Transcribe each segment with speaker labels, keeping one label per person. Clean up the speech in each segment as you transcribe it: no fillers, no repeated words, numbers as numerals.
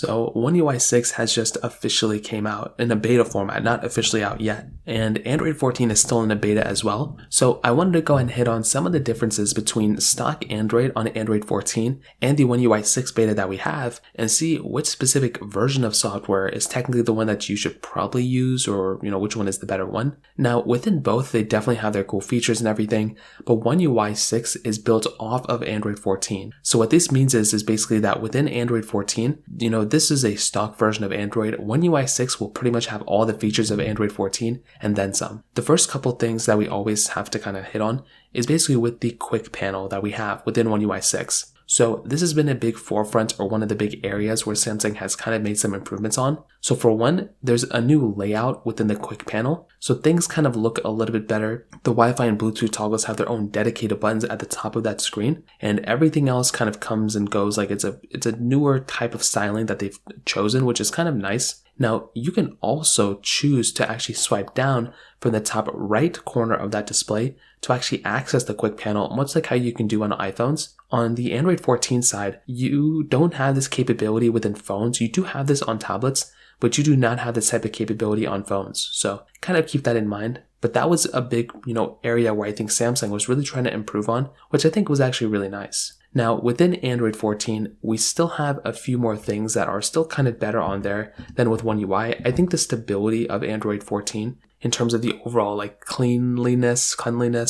Speaker 1: So One UI 6 has just officially came out in a beta format, not officially out yet, and Android 14 is still in a beta as well. So I wanted to go ahead and hit on some of the differences between stock Android on Android 14 and the One UI 6 beta that we have, and see which specific version of software is technically the one that you should probably use, or which one is the better one. Now within both, they definitely have their cool features and everything, but One UI 6 is built off of Android 14. So what this means is basically that within Android 14, this is a stock version of Android. One UI 6 will pretty much have all the features of Android 14 and then some. The first couple things that we always have to kind of hit on is basically with the quick panel that we have within One UI 6. So this has been a big forefront, or one of the big areas where Samsung has kind of made some improvements on. So for one, there's a new layout within the quick panel. So things kind of look a little bit better. The Wi-Fi and Bluetooth toggles have their own dedicated buttons at the top of that screen, and everything else kind of comes and goes. Like it's a newer type of styling that they've chosen, which is kind of nice. Now, you can also choose to actually swipe down from the top right corner of that display to actually access the quick panel, much like how you can do on iPhones. On the Android 14 side, you don't have this capability within phones. You do have this on tablets, but you do not have this type of capability on phones. So kind of keep that in mind. But that was a big, area where I think Samsung was really trying to improve on, which I think was actually really nice. Now, within Android 14, we still have a few more things that are still kind of better on there than with One UI. I think the stability of Android 14 in terms of the overall cleanliness,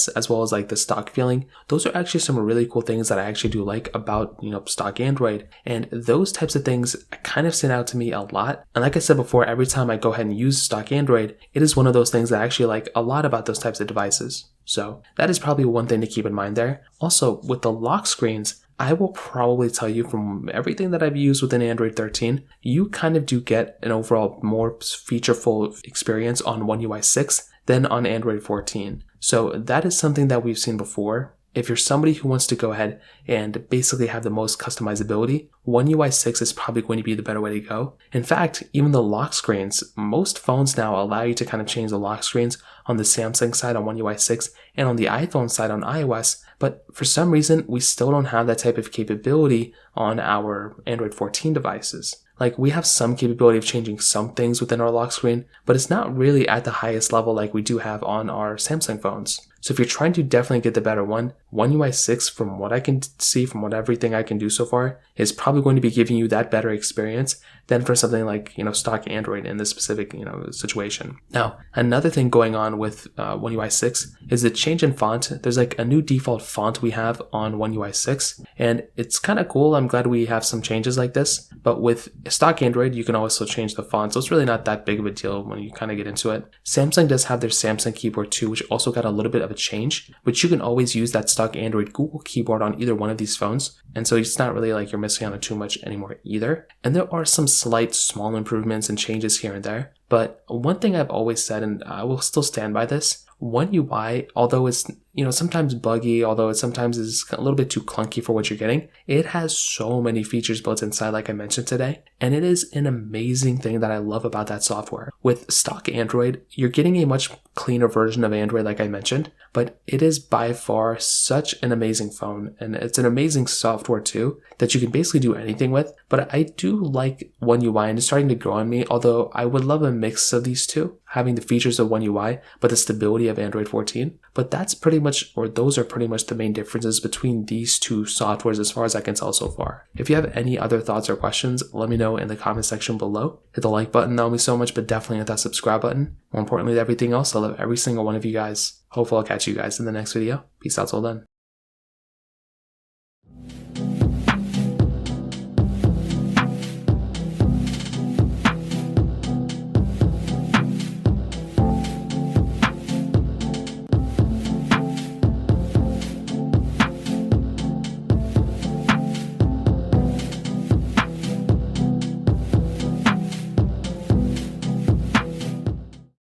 Speaker 1: as well as the stock feeling, those are actually some really cool things that I actually do like about, stock Android. And those types of things kind of stand out to me a lot. And like I said before, every time I go ahead and use stock Android, it is one of those things that I actually like a lot about those types of devices. So that is probably one thing to keep in mind there. Also, with the lock screens, I will probably tell you from everything that I've used within Android 13, you kind of do get an overall more featureful experience on One UI 6 than on Android 14. So that is something that we've seen before. If you're somebody who wants to go ahead and basically have the most customizability, One UI 6 is probably going to be the better way to go. In fact, even the lock screens, most phones now allow you to kind of change the lock screens on the Samsung side on One UI 6 and on the iPhone side on iOS, but for some reason, we still don't have that type of capability on our Android 14 devices. We have some capability of changing some things within our lock screen, but it's not really at the highest level like we do have on our Samsung phones. So if you're trying to definitely get the better one UI 6, from what I can see, from everything I can do so far, is probably going to be giving you that better experience than for something like, stock Android in this specific, situation. Now, another thing going on with One UI 6 is the change in font. There's a new default font we have on One UI 6, and it's kind of cool. I'm glad we have some changes like this, but with stock Android, you can also change the font, so it's really not that big of a deal when you kind of get into it. Samsung does have their Samsung keyboard too, which also got a little bit of a change, but you can always use that stock Android Google keyboard on either one of these phones, and so it's not really you're missing out on too much anymore either. And there are some slight small improvements and changes here and there, but one thing I've always said, and I will still stand by this, One UI, although it's sometimes buggy, although it sometimes is a little bit too clunky for what you're getting, it has so many features built inside like I mentioned today, and it is an amazing thing that I love about that software. With stock Android, you're getting a much cleaner version of Android like I mentioned, but it is by far such an amazing phone, and it's an amazing software too that you can basically do anything with. But I do like One UI, and it's starting to grow on me, although I would love a mix of these two, having the features of One UI but the stability of Android 14. But those are pretty much the main differences between these two softwares as far as I can tell so far. If you have any other thoughts or questions, let me know in the comment section below. Hit the like button, that would mean so much, but definitely hit that subscribe button. More importantly than everything else, I love every single one of you guys. Hopefully I'll catch you guys in the next video. Peace out till then.